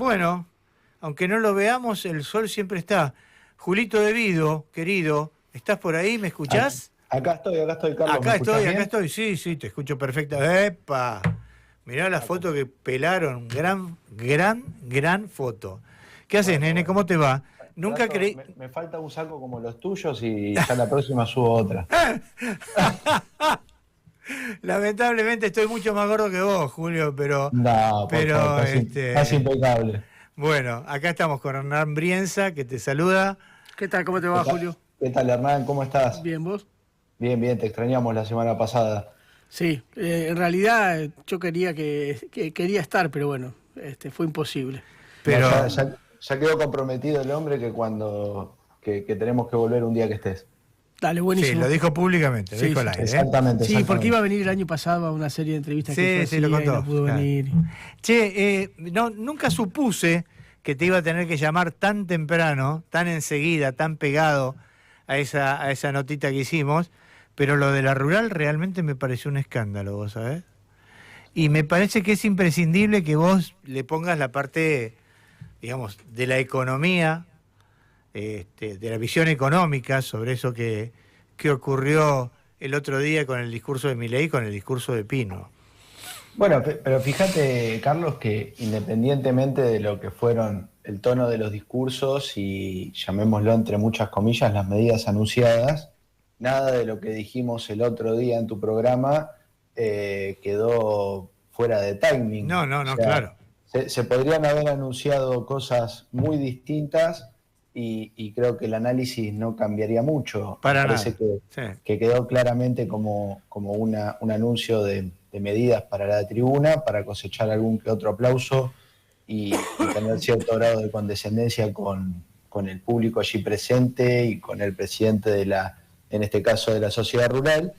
Bueno, aunque no lo veamos, el sol siempre está. Julito De Vido, querido, ¿estás por ahí? ¿Me escuchás? Acá estoy, Carlos. ¿Me escuchás Acá bien? estoy, sí, te escucho perfecta. ¡Epa! Mirá la Acá. foto que pelaron, gran foto. ¿Qué haces, nene? Bueno, ¿Cómo te va? Nunca creí... me falta un saco como los tuyos y ya la próxima subo otra. Lamentablemente estoy mucho más gordo que vos, Julio, No, por favor, pero estás impecable. bueno, acá estamos con Hernán Brienza, que te saluda. ¿Qué tal? ¿Cómo te ¿Qué va, tal, Julio? qué tal, Hernán? ¿Cómo estás? Bien, ¿vos? Bien, te extrañamos la semana pasada. Sí, en realidad yo quería estar, pero bueno, fue imposible. Pero No, ya quedó comprometido el hombre que que tenemos que volver un día que estés. Dale, sí, buenísimo. lo dijo públicamente, lo Sí, dijo al sí. aire, ¿eh? Exactamente, Sí, porque iba a exactamente. venir el año pasado a una serie de entrevistas Sí, que yo sí, lo hacía y contó. no pudo Claro. venir. Che, no, nunca supuse que te iba a tener que llamar tan temprano, tan enseguida, tan pegado a esa notita que hicimos, pero lo de la rural realmente me pareció un escándalo, ¿vos sabés? Y me parece que es imprescindible que vos le pongas la parte, digamos, de la economía, de la visión económica sobre eso que ocurrió el otro día con el discurso de Milei y con el discurso de Pino. Bueno, pero fíjate, Carlos, que independientemente de lo que fueron el tono de los discursos y, llamémoslo entre muchas comillas, las medidas anunciadas, nada de lo que dijimos el otro día en tu programa quedó fuera de timing. O No, sea, claro. se podrían haber anunciado cosas muy distintas y creo que el análisis no cambiaría mucho. Me Para parece nada. Sí. que quedó claramente como un anuncio de medidas para la tribuna, para cosechar algún que otro aplauso y tener cierto grado de condescendencia con el público allí presente y con el presidente en este caso de la sociedad rural,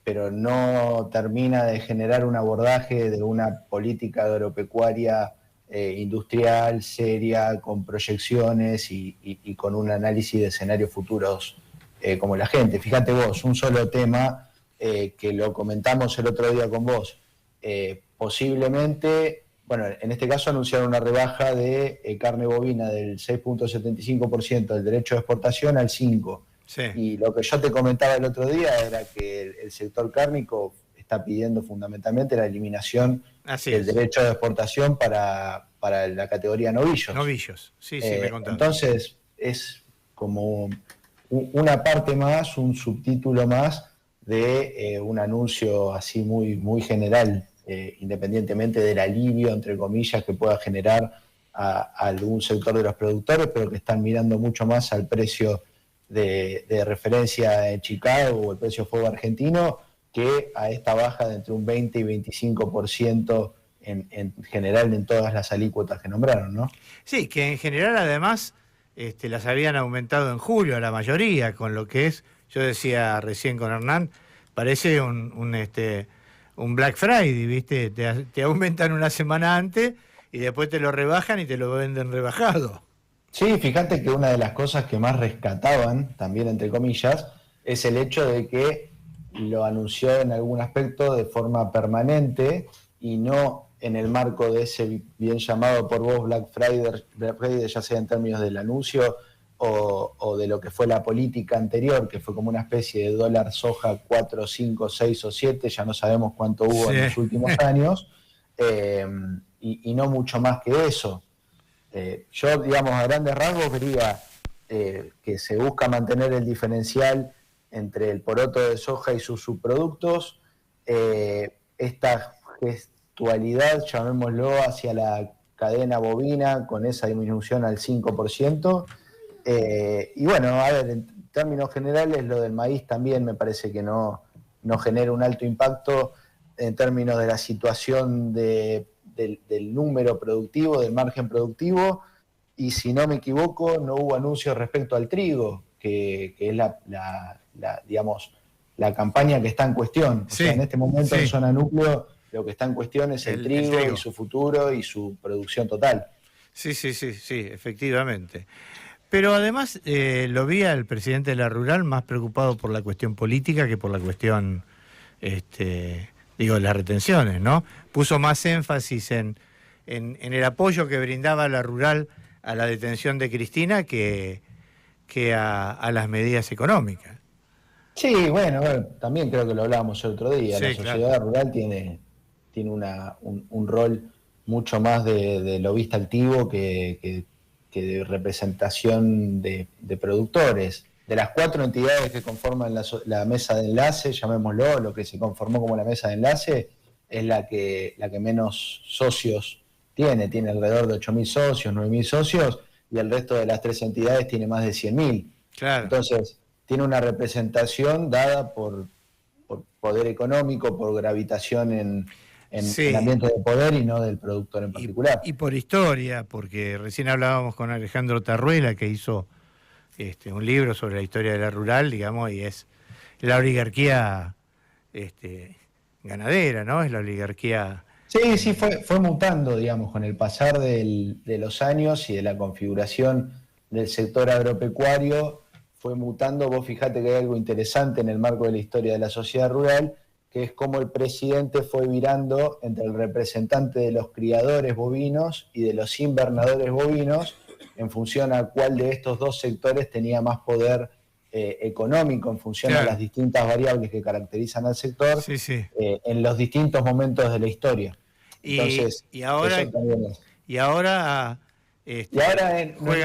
pero no termina de generar un abordaje de una política agropecuaria industrial, seria, con proyecciones y con un análisis de escenarios futuros como la gente. Fíjate vos, un solo tema que lo comentamos el otro día con vos. Posiblemente, bueno, en este caso anunciaron una rebaja de carne bovina del 6,75% del derecho de exportación al 5%. Sí. Y lo que yo te comentaba el otro día era que el sector cárnico está pidiendo fundamentalmente la eliminación Así del es. derecho de exportación para la categoría novillos. Novillos, sí, me contaron. Entonces, es como una parte más, un subtítulo más de un anuncio así muy general, independientemente del alivio, entre comillas, que pueda generar a algún sector de los productores, pero que están mirando mucho más al precio de referencia en Chicago o el precio fuego argentino, que a esta baja de entre un 20 y 25% en general en todas las alícuotas que nombraron, ¿no? Sí, que en general además las habían aumentado en julio a la mayoría, con lo que es, yo decía recién con Hernán, parece un Black Friday, ¿viste? Te aumentan una semana antes y después te lo rebajan y te lo venden rebajado. Sí, fíjate que una de las cosas que más rescataban, también entre comillas, es el hecho de que lo anunció en algún aspecto de forma permanente y no en el marco de ese bien llamado por vos Black Friday, ya sea en términos del anuncio o de lo que fue la política anterior, que fue como una especie de dólar soja 4, 5, 6 o 7, ya no sabemos cuánto hubo en los últimos años, y no mucho más que eso. Yo, digamos, a grandes rasgos vería que se busca mantener el diferencial entre el poroto de soja y sus subproductos, esta gestualidad, llamémoslo, hacia la cadena bovina con esa disminución al 5%. Y bueno, a ver, en términos generales, lo del maíz también me parece que no genera un alto impacto en términos de la situación del número productivo, del margen productivo, y si no me equivoco, no hubo anuncios respecto al trigo, que es digamos, la campaña que está en cuestión. O sea, en este momento en zona núcleo lo que está en cuestión es el trigo y su futuro y su producción total. Sí, efectivamente. Pero además lo vi al presidente de la Rural más preocupado por la cuestión política que por la cuestión, las retenciones, ¿no? Puso más énfasis en en el apoyo que brindaba la rural a la detención de Cristina que a las medidas económicas. Sí, bueno, también creo que lo hablábamos el otro día. Sí, La sociedad rural tiene un rol mucho más de lobista activo que de representación de productores. De las 4 entidades que conforman la mesa de enlace, llamémoslo, lo que se conformó como la mesa de enlace, es la que menos socios tiene alrededor de 8.000 socios, 9.000 socios, y el resto de las 3 entidades tiene más de 100.000. Claro. Entonces, tiene una representación dada por poder económico, por gravitación en Sí. el ambiente de poder y no del productor en particular. Y por historia, porque recién hablábamos con Alejandro Tarruela, que hizo un libro sobre la historia de la rural, digamos, y es la oligarquía ganadera, ¿no? Es la oligarquía... Sí, fue mutando, digamos, con el pasar de los años y de la configuración del sector agropecuario, fue mutando. Vos fijate que hay algo interesante en el marco de la historia de la sociedad rural, que es cómo el presidente fue virando entre el representante de los criadores bovinos y de los invernadores bovinos, en función a cuál de estos dos sectores tenía más poder económico, en función a las distintas variables que caracterizan al sector, en los distintos momentos de la historia. Entonces, y ahora no es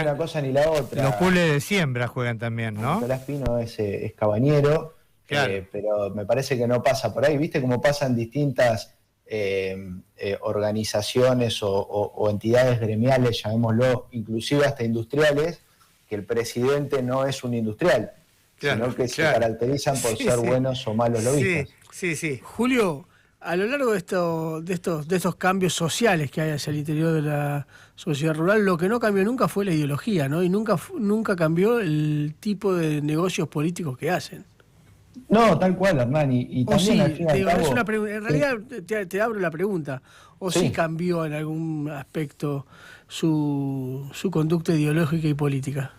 una cosa ni la otra. Los pools de siembra juegan también, ¿no? Nicolás Pino es cabañero, pero me parece que no pasa por ahí. ¿Viste cómo pasan distintas organizaciones o entidades gremiales, llamémoslo, inclusive hasta industriales, que el presidente no es un industrial, sino que se caracterizan por ser buenos o malos lobistas? Sí. Julio, a lo largo de estos cambios sociales que hay hacia el interior de la sociedad rural, lo que no cambió nunca fue la ideología, ¿no? Y nunca cambió el tipo de negocios políticos que hacen. No, tal cual, Hernán. Y también al fin y al cabo, en realidad te abro la pregunta. ¿O sí cambió en algún aspecto su conducta ideológica y política?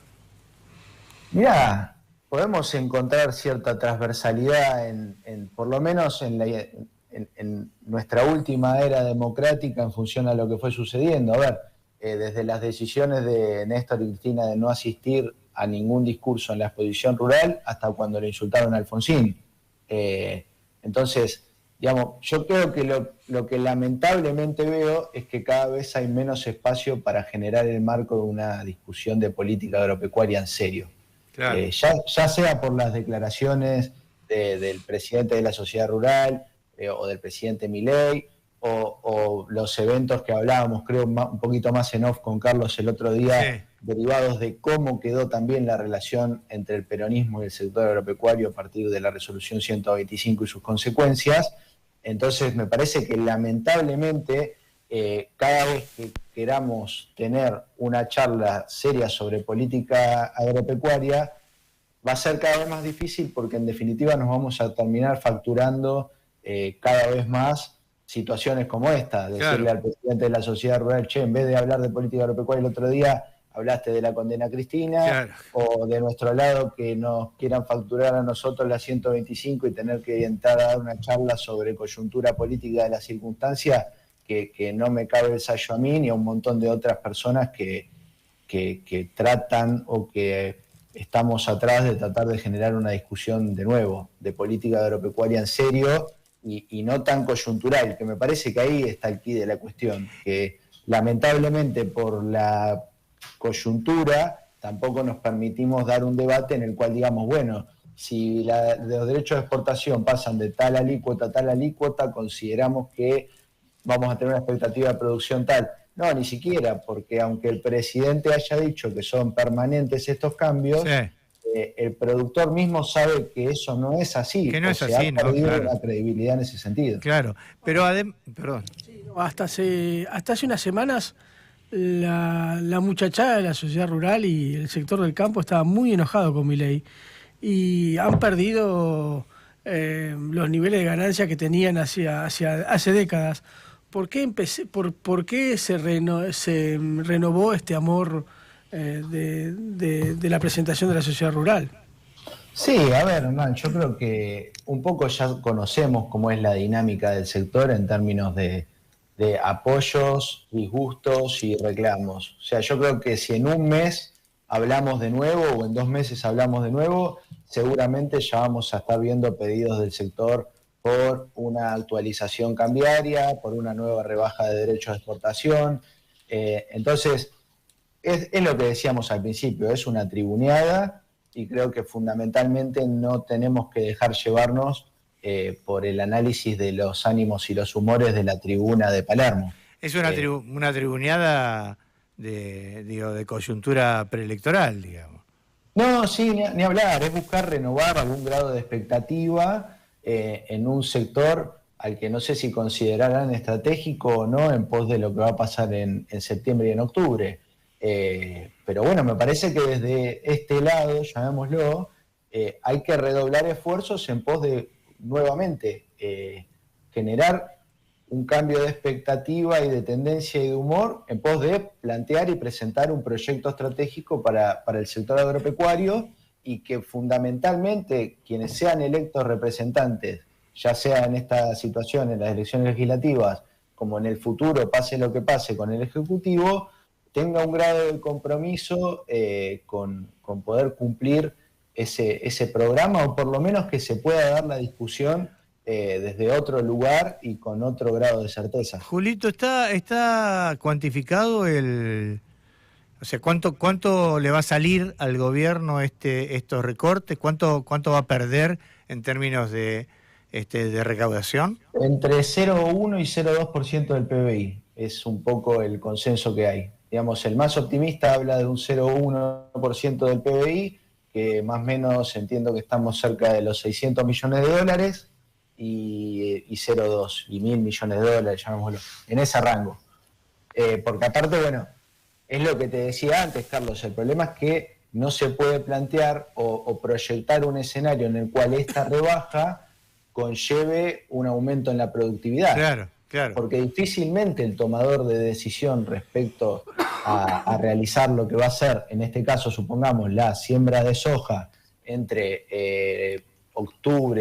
Mirá, podemos encontrar cierta transversalidad por lo menos en nuestra última era democrática en función a lo que fue sucediendo. A ver, desde las decisiones de Néstor y Cristina de no asistir a ningún discurso en la exposición rural hasta cuando le insultaron a Alfonsín. Entonces, digamos, yo creo que lo que lamentablemente veo es que cada vez hay menos espacio para generar el marco de una discusión de política agropecuaria en serio. Claro. Ya sea por las declaraciones del presidente de la sociedad rural o del presidente Milei, o los eventos que hablábamos, creo, un poquito más en off con Carlos el otro día, derivados de cómo quedó también la relación entre el peronismo y el sector agropecuario a partir de la resolución 125 y sus consecuencias. Entonces me parece que lamentablemente cada vez que queramos tener una charla seria sobre política agropecuaria va a ser cada vez más difícil, porque en definitiva nos vamos a terminar facturando cada vez más situaciones como esta, decirle al presidente de la sociedad rural, che, en vez de hablar de política agropecuaria el otro día, hablaste de la condena a Cristina, o de nuestro lado que nos quieran facturar a nosotros la 125 y tener que entrar a dar una charla sobre coyuntura política de las circunstancias, que no me cabe el sayo a mí ni a un montón de otras personas que tratan o que estamos atrás de tratar de generar una discusión de nuevo, de política agropecuaria en serio y no tan coyuntural, que me parece que ahí está el quid de la cuestión, que lamentablemente por la coyuntura tampoco nos permitimos dar un debate en el cual digamos, bueno, si los derechos de exportación pasan de tal alícuota a tal alícuota, consideramos que vamos a tener una expectativa de producción tal. No, ni siquiera, porque aunque el presidente haya dicho que son permanentes estos cambios, el productor mismo sabe que eso no es así. Que no es así, ha perdido la credibilidad en ese sentido. Claro, pero perdón. Sí, hasta hace unas semanas la muchachada de la sociedad rural y el sector del campo estaba muy enojado con Milei y han perdido los niveles de ganancia que tenían hace décadas. ¿Por qué se renovó este amor de la presentación de la sociedad rural? Sí, a ver, Hernán, yo creo que un poco ya conocemos cómo es la dinámica del sector en términos de de apoyos, disgustos y reclamos. O sea, yo creo que si en un mes hablamos de nuevo o en 2 meses hablamos de nuevo, seguramente ya vamos a estar viendo pedidos del sector por una actualización cambiaria, por una nueva rebaja de derechos de exportación. Entonces, es lo que decíamos al principio, es una tribuneada y creo que fundamentalmente no tenemos que dejar llevarnos por el análisis de los ánimos y los humores de la tribuna de Palermo. Es una tribuneada de coyuntura preelectoral, digamos. No, sí, ni hablar, es buscar renovar algún grado de expectativa en un sector al que no sé si considerarán estratégico o no en pos de lo que va a pasar en septiembre y en octubre. Pero bueno, me parece que desde este lado, llamémoslo, hay que redoblar esfuerzos en pos de, nuevamente, generar un cambio de expectativa y de tendencia y de humor en pos de plantear y presentar un proyecto estratégico para el sector agropecuario y que fundamentalmente quienes sean electos representantes, ya sea en esta situación, en las elecciones legislativas, como en el futuro, pase lo que pase con el Ejecutivo, tenga un grado de compromiso con poder cumplir ese programa, o por lo menos que se pueda dar la discusión desde otro lugar y con otro grado de certeza. Julito, ¿está cuantificado o sea, cuánto le va a salir al gobierno estos recortes? ¿Cuánto va a perder en términos de recaudación? Entre 0,1 y 0,2% del PBI es un poco el consenso que hay. Digamos, el más optimista habla de un 0,1% del PBI, que más o menos entiendo que estamos cerca de los 600 millones de dólares, y 0,2 y 1.000 millones de dólares, llamémoslo, en ese rango. Porque aparte, bueno, es lo que te decía antes, Carlos, el problema es que no se puede plantear o proyectar un escenario en el cual esta rebaja conlleve un aumento en la productividad. Claro, claro. Porque difícilmente el tomador de decisión respecto a realizar lo que va a ser, en este caso, supongamos, la siembra de soja entre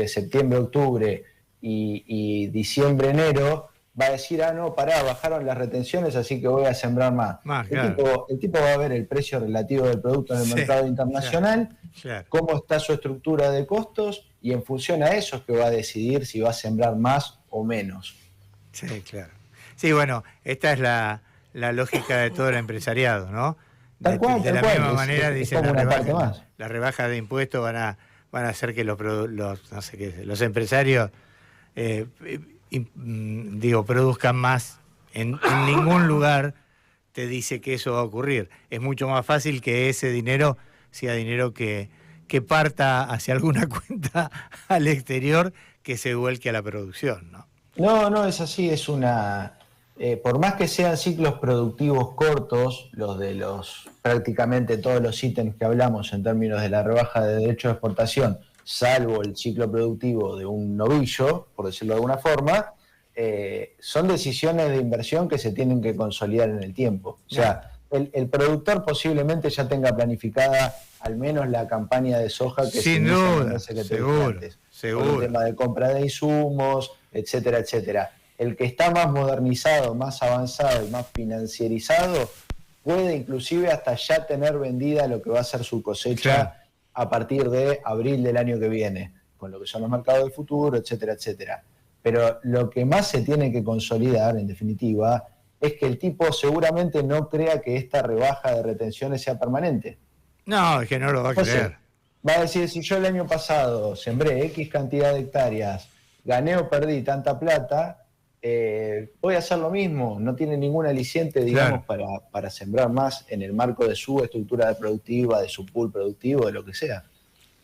septiembre-octubre y diciembre-enero, va a decir, no, bajaron las retenciones, así que voy a sembrar más. Claro. El tipo va a ver el precio relativo del producto en el mercado internacional, claro. Cómo está su estructura de costos, y en función a eso es que va a decidir si va a sembrar más o menos. Sí, claro. Sí, bueno, esta es la lógica de todo el empresariado, ¿no? Tal cual. De la misma manera, es dicen, como una parte más. las rebajas de impuestos van a hacer que los empresarios produzcan más. En ningún lugar te dice que eso va a ocurrir. Es mucho más fácil que ese dinero sea dinero que parta hacia alguna cuenta al exterior, que se vuelque a la producción, ¿no? No, es así, es una... por más que sean ciclos productivos cortos, los de prácticamente todos los ítems que hablamos en términos de la rebaja de derechos de exportación, salvo el ciclo productivo de un novillo, por decirlo de alguna forma, son decisiones de inversión que se tienen que consolidar en el tiempo. O sea, el productor posiblemente ya tenga planificada al menos la campaña de soja que sin se duda, seguro. Por el tema de compra de insumos, etcétera, etcétera. El que está más modernizado, más avanzado y más financierizado puede inclusive hasta ya tener vendida lo que va a ser su cosecha a partir de abril del año que viene, con lo que son los mercados del futuro, etcétera, etcétera. Pero lo que más se tiene que consolidar, en definitiva, es que el tipo seguramente no crea que esta rebaja de retenciones sea permanente. No, es que no lo va a creer. Va a decir, si yo el año pasado sembré X cantidad de hectáreas, gané o perdí tanta plata, voy a hacer lo mismo. No tiene ningún aliciente, digamos, para sembrar más en el marco de su estructura productiva, de su pool productivo, de lo que sea.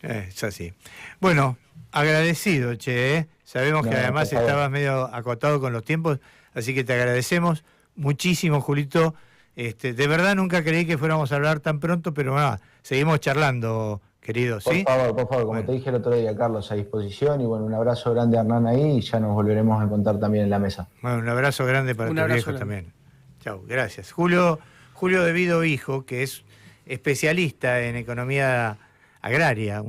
Es así. Bueno, agradecido, Che. Sabemos que además estabas medio acotado con los tiempos, así que te agradecemos muchísimo, Julito. De verdad nunca creí que fuéramos a hablar tan pronto, pero seguimos charlando, querido. ¿Sí? Por favor, como te dije el otro día, Carlos, a disposición, y bueno, un abrazo grande a Hernán ahí, y ya nos volveremos a encontrar también en la mesa. Bueno, un abrazo grande para tus viejos también. Chau, gracias. Julio De Vido Hijo, que es especialista en economía agraria,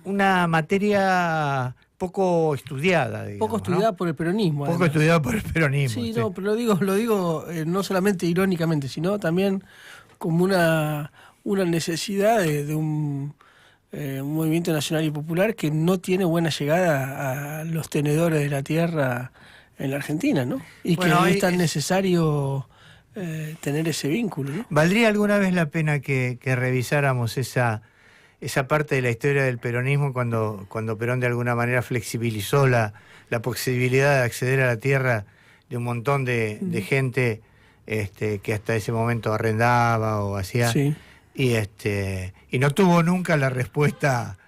una materia poco estudiada, digamos. Poco estudiada, ¿no?, por el peronismo. Poco estudiada por el peronismo. Sí, no, pero lo digo no solamente irónicamente, sino también como una necesidad de un movimiento nacional y popular que no tiene buena llegada a los tenedores de la tierra en la Argentina, ¿no? Y bueno, que es tan necesario tener ese vínculo, ¿no? ¿Valdría alguna vez la pena que revisáramos esa parte de la historia del peronismo cuando Perón de alguna manera flexibilizó la posibilidad de acceder a la tierra de un montón de gente que hasta ese momento arrendaba o hacía? Sí. Y no tuvo nunca la respuesta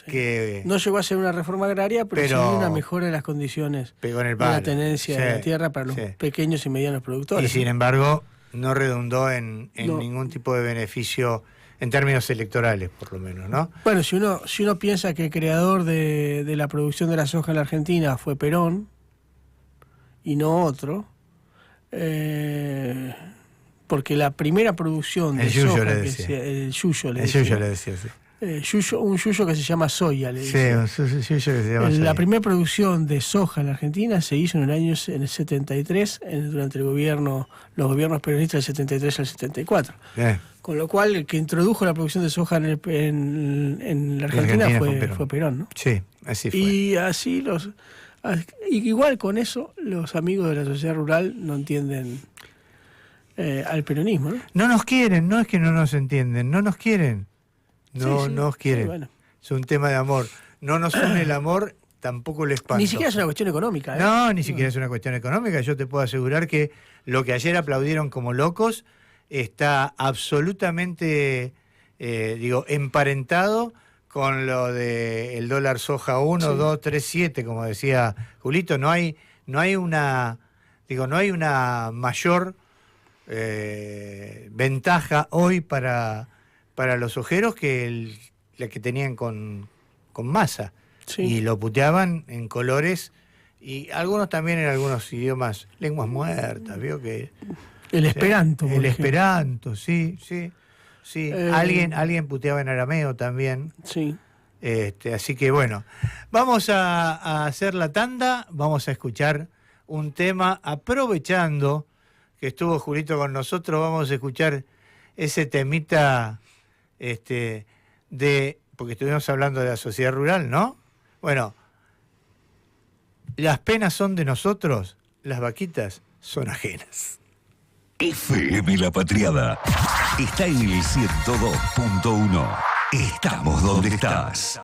que... No llegó a ser una reforma agraria, pero sí una mejora de las condiciones de la tenencia de la tierra para los pequeños y medianos productores. Y sin embargo, no redundó en ningún tipo de beneficio en términos electorales, por lo menos, ¿no? Bueno, si uno piensa que el creador de la producción de la soja en la Argentina fue Perón y no otro, porque la primera producción de soja, el yuyo le decía, un yuyo que se llama soya, le decía. Sí, un yuyo que se llama soya. La primera producción de soja en la Argentina se hizo en el 73, durante los gobiernos peronistas del 73 al 74. Con lo cual, el que introdujo la producción de soja en la Argentina fue Perón, ¿no? Sí, así fue. Y así igual con eso, los amigos de la sociedad rural no entienden al peronismo, ¿no? No nos quieren, no es que no nos entienden, no nos quieren. No nos quieren. Sí, bueno. Es un tema de amor. No nos une el amor, tampoco el espanto. Ni siquiera es una cuestión económica, ¿eh? No, ni siquiera es una cuestión económica. Yo te puedo asegurar que lo que ayer aplaudieron como locos está absolutamente, emparentado con lo de el dólar soja 1, 2, 3, 7, como decía Julito. No hay una mayor ventaja hoy para los sojeros que la que tenían con Massa. Sí. Y lo puteaban en colores, y algunos también en algunos idiomas, lenguas muertas, vio que... El esperanto. El esperanto, sí. Alguien puteaba en arameo también. Sí. Así que bueno, vamos a hacer la tanda, vamos a escuchar un tema, aprovechando que estuvo Julito con nosotros, vamos a escuchar ese temita porque estuvimos hablando de la sociedad rural, ¿no? Bueno, las penas son de nosotros, las vaquitas son ajenas. FM La Patriada está en el 102.1. Estamos donde estás.